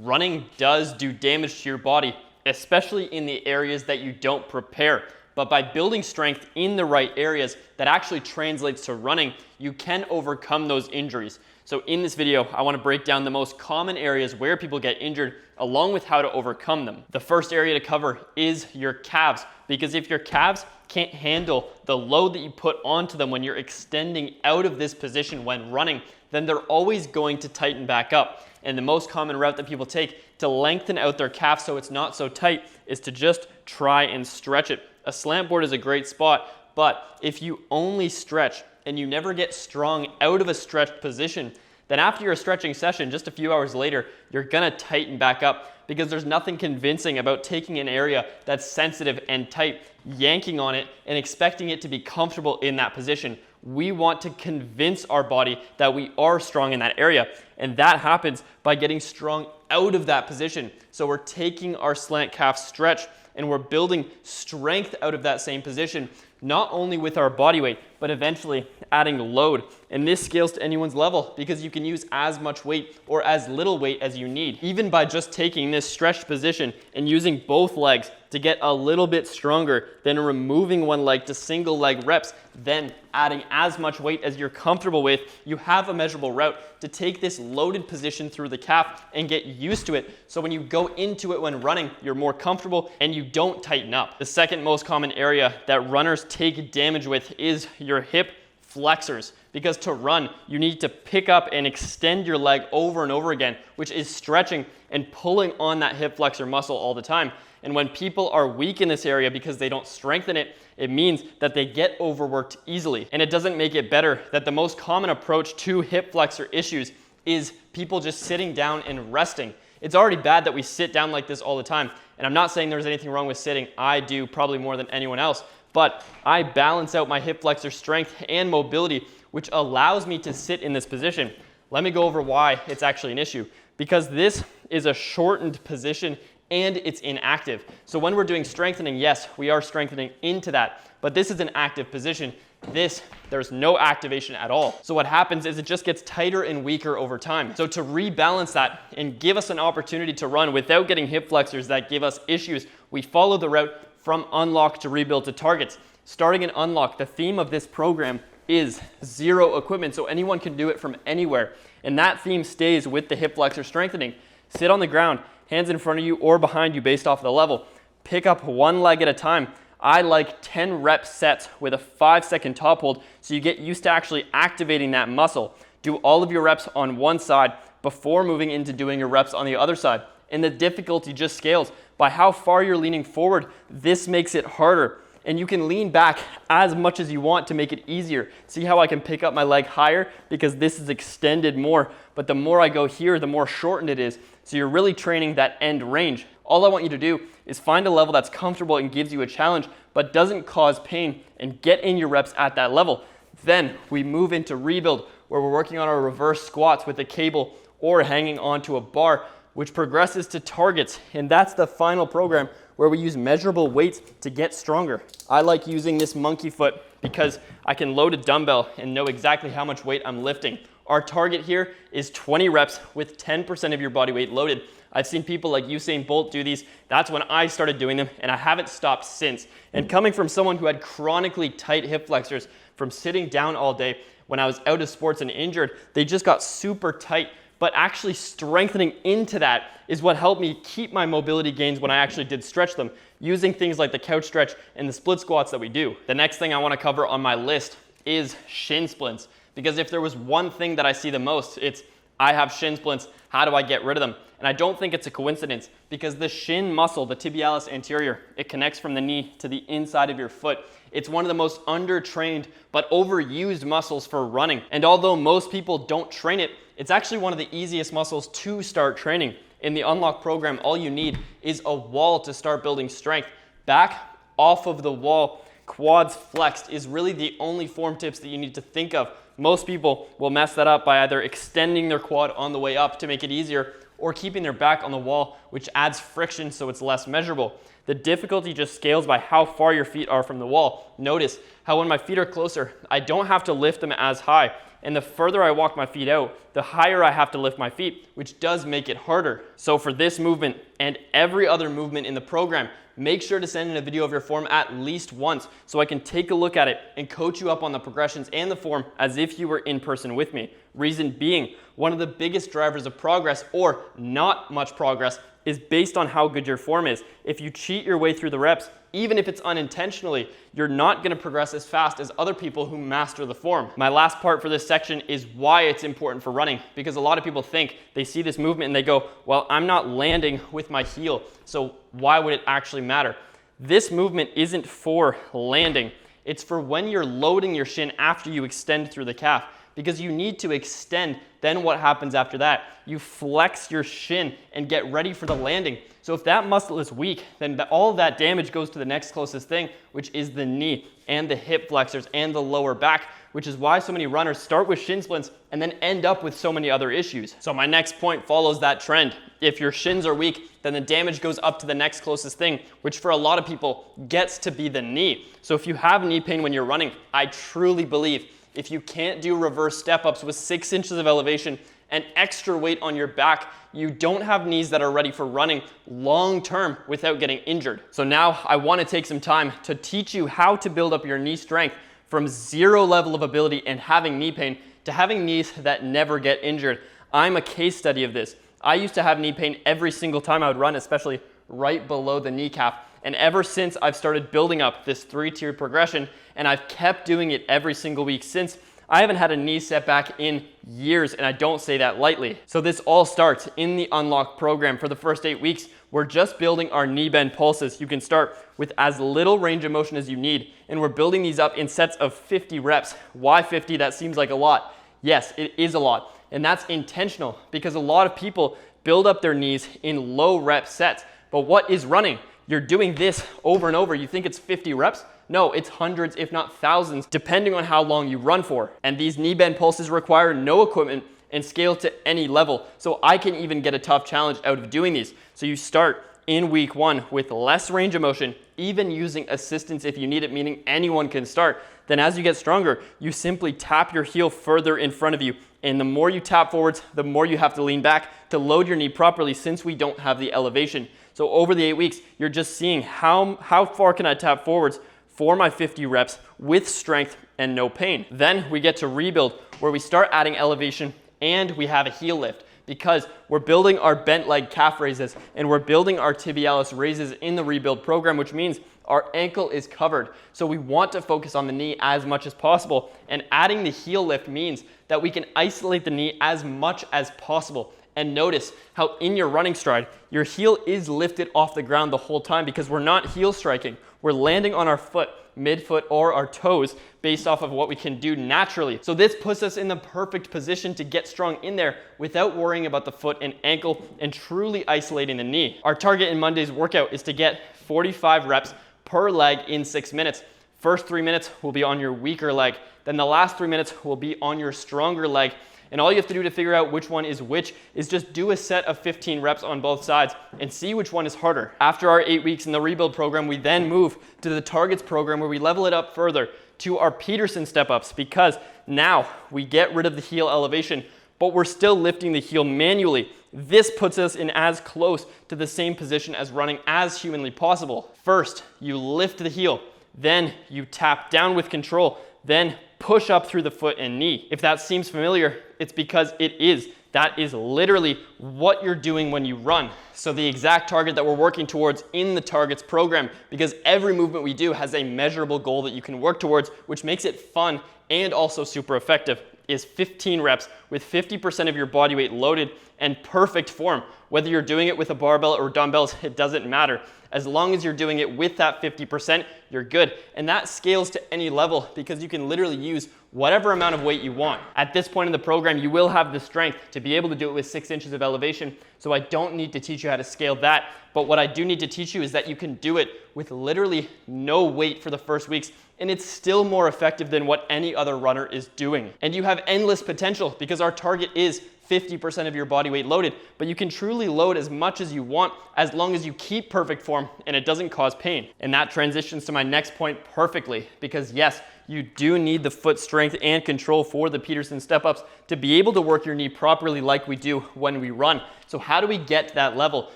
Running does do damage to your body, especially in the areas that you don't prepare. But by building strength in the right areas, that actually translates to running, you can overcome those injuries. So in this video, I want to break down the most common areas where people get injured, along with how to overcome them. The first area to cover is your calves, because if your calves can't handle the load that you put onto them when you're extending out of this position when running, then they're always going to tighten back up. And the most common route that people take to lengthen out their calf so it's not so tight is to just try and stretch it. A slant board is a great spot, but if you only stretch and you never get strong out of a stretched position, then after your stretching session, just a few hours later, you're gonna tighten back up, because there's nothing convincing about taking an area that's sensitive and tight, yanking on it, and expecting it to be comfortable in that position. We want to convince our body that we are strong in that area, and that happens by getting strong out of that position. So we're taking our slant calf stretch and we're building strength out of that same position, not only with our body weight, but eventually adding load. And this scales to anyone's level, because you can use as much weight or as little weight as you need. Even by just taking this stretched position and using both legs to get a little bit stronger, then removing one leg to single leg reps, then adding as much weight as you're comfortable with, you have a measurable route to take this loaded position through the calf and get used to it. So when you go into it when running, you're more comfortable and you don't tighten up. The second most common area that runners take damage with is your hip flexors, because to run, you need to pick up and extend your leg over and over again, which is stretching and pulling on that hip flexor muscle all the time. And when people are weak in this area because they don't strengthen it, it means that they get overworked easily. And it doesn't make it better that the most common approach to hip flexor issues is people just sitting down and resting. It's already bad that we sit down like this all the time. And I'm not saying there's anything wrong with sitting. I do probably more than anyone else. But I balance out my hip flexor strength and mobility, which allows me to sit in this position. Let me go over why it's actually an issue. Because this is a shortened position and it's inactive. So when we're doing strengthening, yes, we are strengthening into that, but this is an active position. There's no activation at all. So what happens is it just gets tighter and weaker over time. So to rebalance that and give us an opportunity to run without getting hip flexors that give us issues, we follow the route from unlock to rebuild to targets. Starting in unlock, the theme of this program is zero equipment, so anyone can do it from anywhere. And that theme stays with the hip flexor strengthening. Sit on the ground, hands in front of you or behind you based off the level. Pick up one leg at a time. I like 10 rep sets with a 5-second top hold, so you get used to actually activating that muscle. Do all of your reps on one side before moving into doing your reps on the other side. And the difficulty just scales. By how far you're leaning forward, this makes it harder. And you can lean back as much as you want to make it easier. See how I can pick up my leg higher because this is extended more, but the more I go here, the more shortened it is. So you're really training that end range. All I want you to do is find a level that's comfortable and gives you a challenge, but doesn't cause pain, and get in your reps at that level. Then we move into rebuild, where we're working on our reverse squats with a cable or hanging onto a bar, which progresses to targets. And that's the final program where we use measurable weights to get stronger. I like using this monkey foot because I can load a dumbbell and know exactly how much weight I'm lifting. Our target here is 20 reps with 10% of your body weight loaded. I've seen people like Usain Bolt do these. That's when I started doing them, and I haven't stopped since. And coming from someone who had chronically tight hip flexors from sitting down all day, when I was out of sports and injured, they just got super tight. But actually strengthening into that is what helped me keep my mobility gains when I actually did stretch them, using things like the couch stretch and the split squats that we do. The next thing I want to cover on my list is shin splints. Because if there was one thing that I see the most, it's I have shin splints, how do I get rid of them? And I don't think it's a coincidence, because the shin muscle, the tibialis anterior, it connects from the knee to the inside of your foot. It's one of the most undertrained but overused muscles for running. And although most people don't train it, it's actually one of the easiest muscles to start training. In the Unlock program, all you need is a wall to start building strength. Back off of the wall, quads flexed is really the only form tips that you need to think of. Most people will mess that up by either extending their quad on the way up to make it easier, or keeping their back on the wall, which adds friction so it's less measurable. The difficulty just scales by how far your feet are from the wall. Notice how when my feet are closer, I don't have to lift them as high. And the further I walk my feet out, the higher I have to lift my feet, which does make it harder. So for this movement and every other movement in the program, make sure to send in a video of your form at least once so I can take a look at it and coach you up on the progressions and the form as if you were in person with me. Reason being, one of the biggest drivers of progress or not much progress is based on how good your form is. If you cheat your way through the reps, even if it's unintentionally, you're not going to progress as fast as other people who master the form. My last part for this section is why it's important for running, because a lot of people think they see this movement and they go, well, I'm not landing with my heel, so why would it actually matter? This movement isn't for landing. It's for when you're loading your shin after you extend through the calf, because you need to extend. Then what happens after that? You flex your shin and get ready for the landing. So if that muscle is weak, then all of that damage goes to the next closest thing, which is the knee and the hip flexors and the lower back, which is why so many runners start with shin splints and then end up with so many other issues. So my next point follows that trend. If your shins are weak, then the damage goes up to the next closest thing, which for a lot of people gets to be the knee. So if you have knee pain when you're running, I truly believe if you can't do reverse step-ups with 6 inches of elevation and extra weight on your back, you don't have knees that are ready for running long-term without getting injured. So now I want to take some time to teach you how to build up your knee strength from 0 level of ability and having knee pain to having knees that never get injured. I'm a case study of this. I used to have knee pain every single time I would run, especially right below the kneecap. And ever since I've started building up this 3-tiered progression, and I've kept doing it every single week since, I haven't had a knee setback in years, and I don't say that lightly. So this all starts in the Unlock program. For the first 8 weeks, we're just building our knee bend pulses. You can start with as little range of motion as you need, and we're building these up in sets of 50 reps. Why 50? That seems like a lot. Yes, it is a lot, and that's intentional because a lot of people build up their knees in low rep sets. But what is running? You're doing this over and over. You think it's 50 reps? No, it's hundreds, if not thousands, depending on how long you run for. And these knee bend pulses require no equipment and scale to any level. So I can even get a tough challenge out of doing these. So you start in week 1 with less range of motion, even using assistance if you need it, meaning anyone can start. Then as you get stronger, you simply tap your heel further in front of you. And the more you tap forwards, the more you have to lean back to load your knee properly since we don't have the elevation. So over the 8 weeks, you're just seeing how far can I tap forwards for my 50 reps with strength and no pain. Then we get to rebuild, where we start adding elevation and we have a heel lift because we're building our bent leg calf raises and we're building our tibialis raises in the rebuild program, which means our ankle is covered. So we want to focus on the knee as much as possible. And adding the heel lift means that we can isolate the knee as much as possible. And notice how in your running stride, your heel is lifted off the ground the whole time because we're not heel striking. We're landing on our foot, midfoot, or our toes based off of what we can do naturally. So this puts us in the perfect position to get strong in there without worrying about the foot and ankle and truly isolating the knee. Our target in Monday's workout is to get 45 reps per leg in 6 minutes. First 3 minutes will be on your weaker leg. Then the last 3 minutes will be on your stronger leg. And all you have to do to figure out which one is which is just do a set of 15 reps on both sides and see which one is harder. After our 8 weeks in the rebuild program, we then move to the targets program where we level it up further to our Peterson step-ups because now we get rid of the heel elevation, but we're still lifting the heel manually. This puts us in as close to the same position as running as humanly possible. First, you lift the heel, then you tap down with control, then push up through the foot and knee. If that seems familiar, it's because it is. That is literally what you're doing when you run. So the exact target that we're working towards in the targets program, because every movement we do has a measurable goal that you can work towards, which makes it fun and also super effective, is 15 reps with 50% of your body weight loaded and perfect form. Whether you're doing it with a barbell or dumbbells, it doesn't matter. As long as you're doing it with that 50%, you're good. And that scales to any level because you can literally use whatever amount of weight you want. At this point in the program, you will have the strength to be able to do it with 6 inches of elevation. So I don't need to teach you how to scale that. But what I do need to teach you is that you can do it with literally no weight for the first weeks. And it's still more effective than what any other runner is doing. And you have endless potential because our target is 50% of your body weight loaded, but you can truly load as much as you want as long as you keep perfect form and it doesn't cause pain. And that transitions to my next point perfectly, because yes, you do need the foot strength and control for the Peterson step-ups to be able to work your knee properly like we do when we run. So how do we get to that level?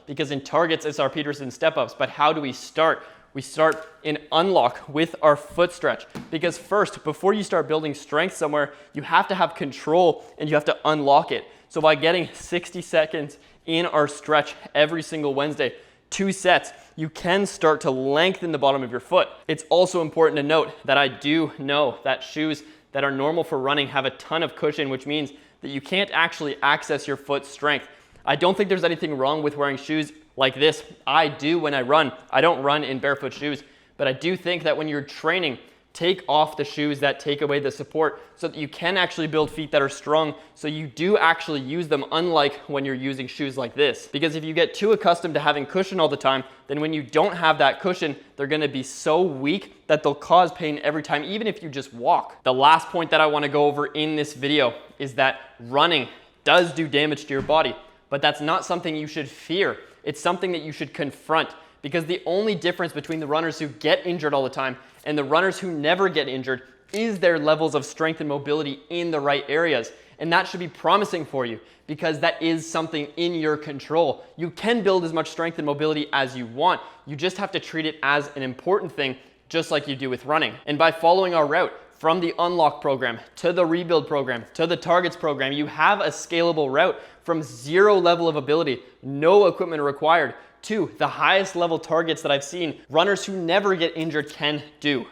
Because in targets, it's our Peterson step-ups, but how do we start? We start in unlock with our foot stretch, because first, before you start building strength somewhere, you have to have control and you have to unlock it. So by getting 60 seconds in our stretch every single Wednesday, 2 sets, you can start to lengthen the bottom of your foot. It's also important to note that I do know that shoes that are normal for running have a ton of cushion, which means that you can't actually access your foot strength. I don't think there's anything wrong with wearing shoes like this. I do when I run. I don't run in barefoot shoes, but I do think that when you're training, take off the shoes that take away the support so that you can actually build feet that are strong, so you do actually use them, unlike when you're using shoes like this. Because if you get too accustomed to having cushion all the time, then when you don't have that cushion, they're gonna be so weak that they'll cause pain every time, even if you just walk. The last point that I wanna go over in this video is that running does do damage to your body, but that's not something you should fear. It's something that you should confront, because the only difference between the runners who get injured all the time and the runners who never get injured is their levels of strength and mobility in the right areas. And that should be promising for you, because that is something in your control. You can build as much strength and mobility as you want. You just have to treat it as an important thing, just like you do with running. And by following our route, from the unlock program to the rebuild program to the targets program, you have a scalable route from 0 level of ability, no equipment required, to the highest level targets that I've seen runners who never get injured can do.